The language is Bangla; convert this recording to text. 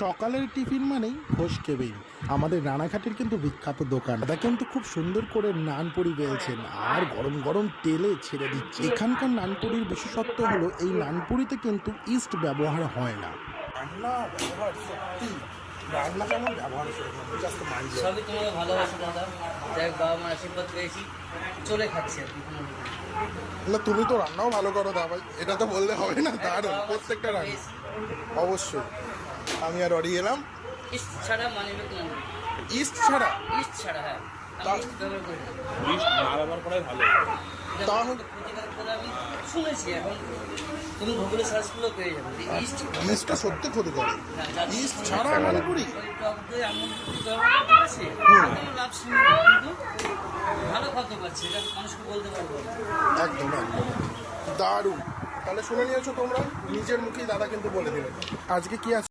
সকালের টিফিন মানেই ঘোষ কেবিন, আমাদের রানাঘাটের কিন্তু বিখ্যাত দোকান। এটা কিন্তু খুব সুন্দর করে নানপুরি বেলছেন আর গরম গরম তেলে ছেড়ে দিচ্ছে। এখানকার নানপুরির বিশেষত্ব হলো এই নানপুরিতে কিন্তু ইস্ট ব্যবহার হয় না। রান্না ব্যবহার সত্যি, রান্না কেমন ব্যবহার সবই তোমার ভালোবাসা দাদা। যাই হোক, বাবা মার আশীর্বাদ পেয়েছি, চলে খাচ্ছি আর কি। না, তুমি তো রান্নাও ভালো করো দা ভাই, এটা তো বললে হবে না। দারুণ প্রত্যেকটা রান্না, অবশ্যই। আমি আর অরি এলাম। ইস্ট ছাড়া মানে ইস্ট ছাড়া? ইস্ট ছাড়া, হ্যাঁ, আমি ইস্ট ব্যবহার করি না। ইস্ট না ব্যবহার করাই ভালো। তাহলে প্রতিকার করে আমি শুনেছি, এখন তুমি গুগলে সার্চ করলেও পেয়ে যাবে যে ইস্ট। ইস্টটা সত্যি ক্ষতি করে। হ্যাঁ, ইস্ট ছাড়া নানপুরি? ওই টক দই আমুল দুধ ব্যবহার করতে পারছি, কোনো লাভ সীমিত, কিন্তু ভালো খাদ্য পাচ্ছি, এটা মানুষকে বলতে পারবো। একদম একদম দারুণ। তাহলে শুনে নিয়েছো তোমরা, নিজের মুখেই দাদা কিন্তু বলে দিলেন। আজকে কি আছে